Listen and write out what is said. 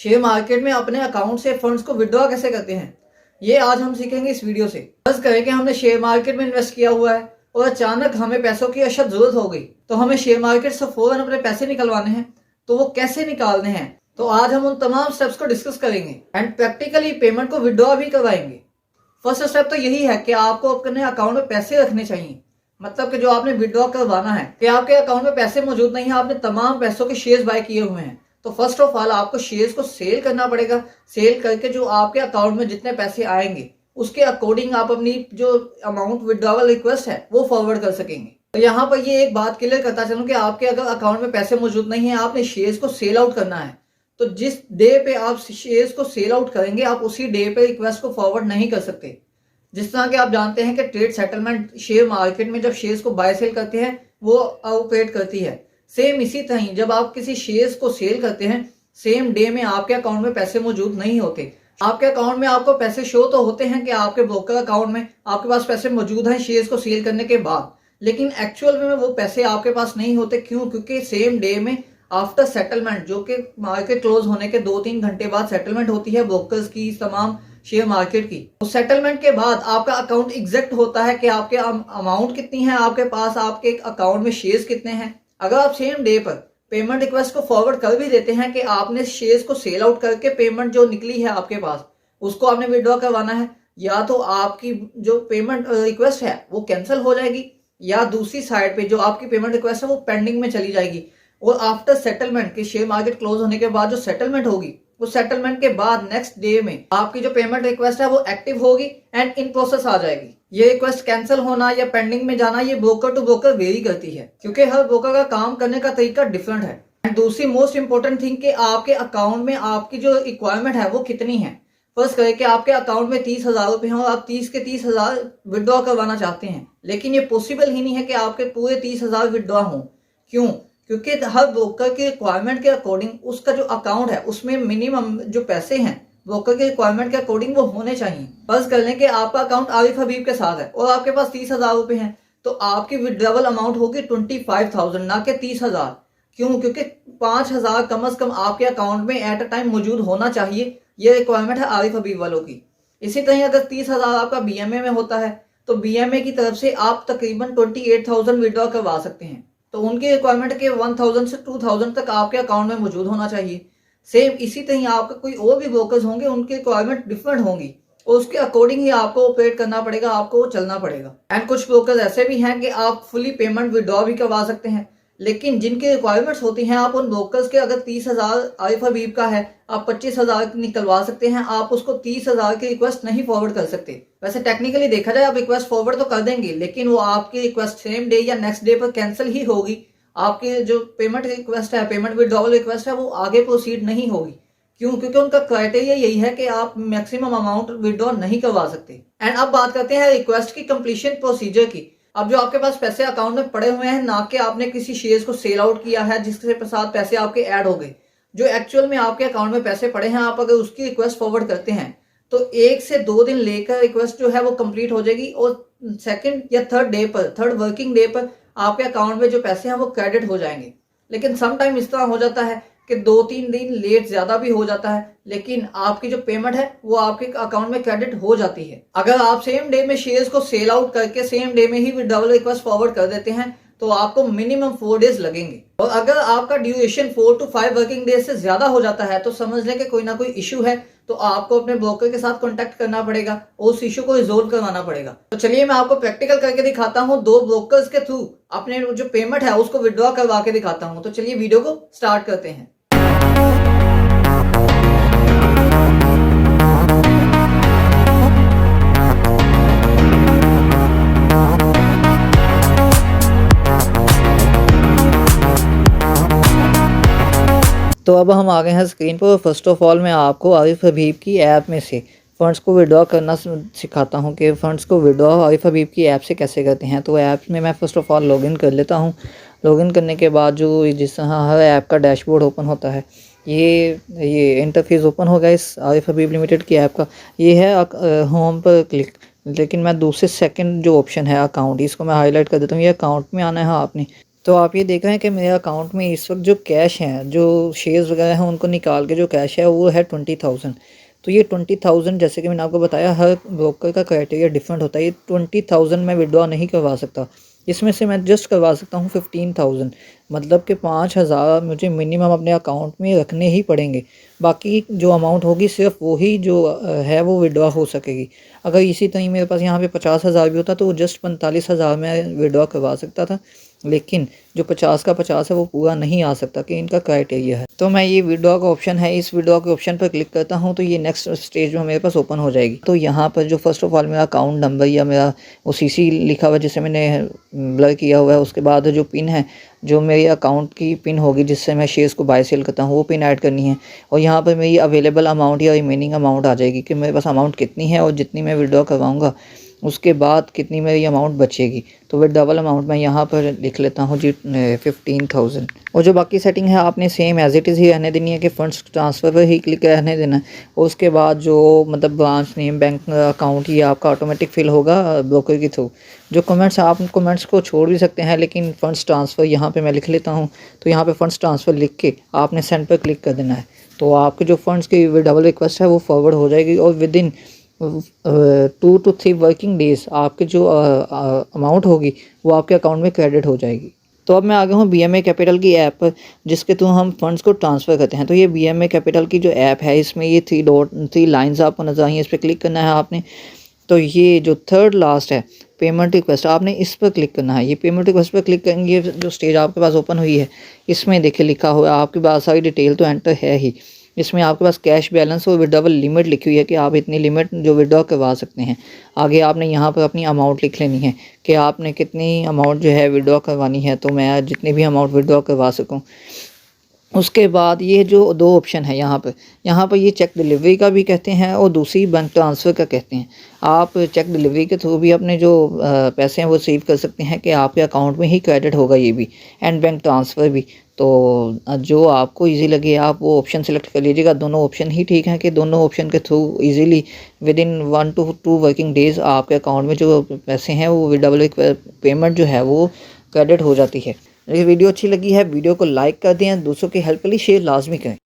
Share market में अपने account से फंड्स को विड्रॉ कैसे करते हैं, ये आज हम सीखेंगे इस वीडियो से। फर्ज करें कि हमने शेयर मार्केट में इन्वेस्ट किया हुआ है और अचानक हमें पैसों की अशद जरूरत हो गई, तो हमें शेयर मार्केट से फौरन अपने पैसे निकलवाने हैं। तो वो कैसे निकालने हैं, तो आज हम उन तमाम स्टेप्स को डिस्कस करेंगे एंड प्रैक्टिकली पेमेंट को विड्रॉ भी करवाएंगे। फर्स्ट स्टेप तो यही है कि आपको अपने अकाउंट में पैसे रखने चाहिए। मतलब कि जो आपने विड्रॉ करवाना है कि आपके अकाउंट में पैसे मौजूद नहीं है, आपने तमाम पैसों के शेयर्स बाय किए हुए हैं, तो फर्स्ट ऑफ ऑल आपको शेयर्स को सेल करना पड़ेगा। सेल करके जो आपके अकाउंट में जितने पैसे आएंगे उसके अकॉर्डिंग आप अपनी जो अमाउंट विड्रॉवल रिक्वेस्ट है वो फॉरवर्ड कर सकेंगे। तो यहाँ पर ये एक बात क्लियर करता चलूं कि आपके अगर अकाउंट में पैसे मौजूद नहीं है, आपने शेयर्स को सेल आउट करना है, तो जिस डे पे आप शेयर्स को सेल आउट करेंगे आप उसी डे पे रिक्वेस्ट को फॉरवर्ड नहीं कर सकते। जिस तरह के आप जानते हैं कि ट्रेड सेटलमेंट शेयर मार्केट में जब शेयर्स को बाय सेल करते हैं वो ऑपरेट करती है, सेम इसी तरह जब आप किसी शेयर्स को सेल करते हैं सेम डे में आपके अकाउंट में पैसे मौजूद नहीं होते। आपके अकाउंट में आपको पैसे शो तो होते हैं कि आपके ब्रोकर अकाउंट में आपके पास पैसे मौजूद हैं शेयर्स को सेल करने के बाद, लेकिन एक्चुअल में वो पैसे आपके पास नहीं होते। क्यों? क्योंकि सेम डे में आफ्टर सेटलमेंट, जो कि मार्केट क्लोज होने के 2-3 घंटे बाद सेटलमेंट होती है ब्रोकर्स की, तमाम शेयर मार्केट की, उस सेटलमेंट के बाद आपका अकाउंट एग्जैक्ट होता है कि आपके अमाउंट कितनी है आपके पास, आपके अकाउंट में शेयर्स कितने हैं। अगर आप सेम डे पर पेमेंट रिक्वेस्ट को फॉरवर्ड कर भी देते हैं कि आपने शेयर्स को सेल आउट करके पेमेंट जो निकली है आपके पास उसको आपने विड्रॉ करवाना है, या तो आपकी जो पेमेंट रिक्वेस्ट है वो कैंसिल हो जाएगी, या दूसरी साइड पे जो आपकी पेमेंट रिक्वेस्ट है वो पेंडिंग में चली जाएगी। और आफ्टर सेटलमेंट के शेयर मार्केट क्लोज होने के बाद जो सेटलमेंट होगी, उस सेटलमेंट के बाद नेक्स्ट डे में आपकी जो पेमेंट रिक्वेस्ट है वो एक्टिव होगी एंड इन प्रोसेस आ जाएगी। ये रिक्वेस्ट कैंसिल होना या पेंडिंग में जाना ये ब्रोकर टू ब्रोकर वेरी करती है, क्योंकि हर ब्रोकर का काम करने का तरीका डिफरेंट है। एंड दूसरी मोस्ट इंपोर्टेंट थिंग कि आपके अकाउंट में आपकी जो रिक्वायरमेंट है वो कितनी है। फर्स्ट करें कि आपके अकाउंट में 30,000 रुपए हो, आप 30 के 30,000 विड्रॉ करवाना चाहते हैं, लेकिन ये पॉसिबल ही नहीं है कि आपके पूरे 30,000 विड्रॉ हों। क्यों? क्योंकि हर ब्रोकर की रिक्वायरमेंट के अकॉर्डिंग उसका जो अकाउंट है उसमें मिनिमम जो पैसे हैं ब्रोकर की रिक्वायरमेंट के अकॉर्डिंग वो होने चाहिए। फर्ज कर लें कि आपका अकाउंट आरिफ हबीब के साथ है और आपके पास 30,000 रुपए हैं, तो आपकी विड्रॉवल अमाउंट होगी 25,000 ना कि 30,000। क्यों? क्योंकि 5,000 कम से कम आपके अकाउंट में एट अ टाइम मौजूद होना चाहिए। ये रिक्वायरमेंट है आरिफ हबीब वालों की। इसी तरह अगर 30,000 आपका बीएमए में होता है तो बीएमए की तरफ से आप तकरीबन 28,000 विड्रॉ करवा सकते हैं, तो उनकी रिक्वायरमेंट के 1,000 से 2,000 तक आपके अकाउंट में मौजूद होना चाहिए। सेम इसी तरह आपका कोई और भी ब्रोकर्स होंगे, उनकी रिक्वायरमेंट डिफरेंट होंगी और उसके अकॉर्डिंग ही आपको ऑपरेट करना पड़ेगा, आपको चलना पड़ेगा। एंड कुछ ब्रोकर्स ऐसे भी हैं कि आप फुली पेमेंट विड्रॉ भी करवा सकते हैं, लेकिन जिनकी रिक्वायरमेंट्स होती हैं आप उन ब्रोकर्स के, अगर 30,000 आरिफ हबीब का है आप 25,000 निकलवा सकते हैं, आप उसको 30,000 की रिक्वेस्ट नहीं फॉरवर्ड कर सकते। वैसे टेक्निकली देखा जाए आप रिक्वेस्ट फॉरवर्ड तो कर देंगे, लेकिन वो आपकी रिक्वेस्ट सेम डे या नेक्स्ट डे पर कैंसिल ही होगी। आपकी जो पेमेंट रिक्वेस्ट है, पेमेंट विड्रॉवल रिक्वेस्ट है, वो आगे प्रोसीड नहीं होगी। क्यों? क्योंकि उनका क्राइटेरिया यही है कि आप मैक्सिमम अमाउंट विड्रॉ नहीं करवा सकते। एंड अब बात करते हैं रिक्वेस्ट की कंप्लीशन प्रोसीजर की। अब जो आपके पास पैसे अकाउंट में पड़े हुए हैं, ना कि आपने किसी शेयर्स को सेल आउट किया है जिसके साथ पैसे आपके ऐड हो गए, जो एक्चुअल में आपके अकाउंट में पैसे पड़े हैं, आप अगर उसकी रिक्वेस्ट फॉरवर्ड करते हैं तो 1 से 2 दिन लेकर रिक्वेस्ट जो है वो कंप्लीट हो जाएगी और सेकंड या थर्ड डे पर, थर्ड वर्किंग डे पर आपके अकाउंट में जो पैसे हैं वो क्रेडिट हो जाएंगे। लेकिन सम टाइम इस तरह हो जाता है कि 2-3 दिन लेट ज्यादा भी हो जाता है, लेकिन आपकी जो पेमेंट है वो आपके अकाउंट में क्रेडिट हो जाती है। अगर आप सेम डे में शेयर्स को सेल आउट करके सेम डे में ही विड्रॉवल रिक्वेस्ट फॉरवर्ड कर देते हैं तो आपको मिनिमम 4 डेज लगेंगे, और अगर आपका ड्यूरेशन 4 to 5 वर्किंग डेज से ज्यादा हो जाता है तो समझ लें कि कोई ना कोई इशू है, तो आपको अपने ब्रोकर के साथ कांटेक्ट करना पड़ेगा और उस इशू को रिजोल्व करवाना पड़ेगा। तो चलिए मैं आपको प्रैक्टिकल करके दिखाता हूँ, 2 ब्रोकर्स के थ्रू अपने जो पेमेंट है उसको विड्रॉ करवा के दिखाता हूँ। तो चलिए वीडियो को स्टार्ट करते हैं। तो अब हम आ गए हैं स्क्रीन पर। फर्स्ट ऑफ ऑल मैं आपको आरिफ हबीब की ऐप में से फ़ंड्स को विड्रॉ करना सिखाता हूं कि फ़ंड्स को विड्रॉ आरिफ हबीब की ऐप से कैसे करते हैं। तो ऐप में मैं फ़र्स्ट ऑफ ऑल लॉगिन कर लेता हूं। लॉगिन करने के बाद जो जिस तरह हर ऐप का डैशबोर्ड ओपन होता है, ये इंटरफेस ओपन होगा इस आरिफ हबीब लिमिटेड की ऐप का। ये है होम पर क्लिक, लेकिन मैं दूसरे सेकंड जो ऑप्शन है अकाउंट, इसको मैं हाईलाइट कर देता हूँ। ये अकाउंट में आना है आपने। तो आप ये देख रहे हैं कि मेरे अकाउंट में इस वक्त जो कैश हैं, जो शेयर्स वगैरह हैं, उनको निकाल के जो कैश है वो है 20,000। तो ये 20,000 जैसे कि मैंने आपको बताया, हर ब्रोकर का क्राइटेरिया डिफरेंट होता है। ये 20,000 मैं विड्रॉ नहीं करवा सकता, इसमें से मैं जस्ट करवा सकता हूँ 15,000। मतलब कि 5,000 मुझे मिनिमम अपने अकाउंट में रखने ही पड़ेंगे। बाकी जो अमाउंट होगी सिर्फ वही जो है वो विड्रॉ हो सकेगी। अगर इसी तरह मेरे पास यहाँ पे 50,000 भी होता तो वो जस्ट 45,000 में विड्रॉ करवा सकता था, लेकिन जो 50 का 50 है वो पूरा नहीं आ सकता कि इनका क्राइटेरिया है। तो मैं ये विड्रॉ का ऑप्शन है, इस विड्रॉ के ऑप्शन पर क्लिक करता हूँ तो ये नेक्स्ट स्टेज में मेरे पास ओपन हो जाएगी। तो यहाँ पर जो फर्स्ट ऑफ ऑल मेरा अकाउंट नंबर या मेरा वो सीसी लिखा हुआ जिसे मैंने ब्लर किया हुआ है, उसके बाद जो पिन है, जो मेरी अकाउंट की पिन होगी जिससे मैं शेयर्स को बाय सेल करता हूँ, वो पिन ऐड करनी है। और यहाँ पर मेरी अवेलेबल अमाउंट या रिमेनिंग अमाउंट आ जाएगी कि मेरे पास अमाउंट कितनी है और जितनी मैं विड्रॉ करवाऊँगा उसके बाद कितनी मेरी अमाउंट बचेगी। तो वह डबल अमाउंट मैं यहाँ पर लिख लेता हूँ जी 15,000। और जो बाकी सेटिंग है आपने सेम एज इट इज़ ही रहने देनी है कि फंड्स ट्रांसफ़र पर ही क्लिक रहने देना है। और उसके बाद जो मतलब ब्रांच नेम, बैंक अकाउंट, ये आपका ऑटोमेटिक फिल होगा ब्रोकर के थ्रू। जो कमेंट्स, आप कमेंट्स को छोड़ भी सकते हैं, लेकिन फ़ंड्स ट्रांसफ़र यहाँ पर मैं लिख लेता हूँ। तो यहाँ पर फ़ंड्स ट्रांसफ़र लिख के आपने सेंड पर क्लिक कर देना है। तो आपके जो फ़ंड्स की डबल रिक्वेस्ट है वो फॉरवर्ड हो जाएगी और with in 2 to 3 working days आपके जो अमाउंट होगी वो आपके अकाउंट में क्रेडिट हो जाएगी। तो अब मैं आ गया हूँ BMA कैपिटल की ऐप पर, जिसके थ्रू हम फंड्स को ट्रांसफ़र करते हैं। तो ये BMA कैपिटल की जो ऐप है, इसमें ये 3 लाइंस आपको नजर आई हैं, इस पर क्लिक करना है आपने। तो ये जो थर्ड लास्ट है पेमेंट रिक्वेस्ट, आपने इस पर क्लिक करना है। ये पेमेंट रिक्वेस्ट पर क्लिक करेंगे, जो स्टेज आपके पास ओपन हुई है इसमें देखिए लिखा हुआ है, आपके पास सारी डिटेल तो एंटर है ही। इसमें आपके पास कैश बैलेंस और विड्रॉवल लिमिट लिखी हुई है कि आप इतनी लिमिट जो विड्रॉ करवा सकते हैं। आगे आपने यहाँ पर अपनी अमाउंट लिख लेनी है कि आपने कितनी अमाउंट जो है विड्रॉ करवानी है, तो मैं जितनी भी अमाउंट विड्रॉ करवा सकूँ। उसके बाद ये जो 2 ऑप्शन है यहाँ पर ये चेक डिलीवरी का भी कहते हैं और दूसरी बैंक ट्रांसफ़र का कहते हैं। आप चेक डिलीवरी के थ्रू भी अपने जो पैसे हैं वो रिसीव कर सकते हैं कि आपके अकाउंट में ही क्रेडिट होगा ये भी, एंड बैंक ट्रांसफ़र भी। तो जो आपको इजी लगे आप वो ऑप्शन सेलेक्ट कर लीजिएगा। दोनों ऑप्शन ही ठीक हैं कि दोनों ऑप्शन के through easily with in 1 to 2 working days आपके अकाउंट में जो पैसे हैं वो डबल पेमेंट जो है वो क्रेडिट हो जाती है। ये वीडियो अच्छी लगी है, वीडियो को लाइक कर दें, दूसरों की हेल्प के लिए शेयर लाजमी करें।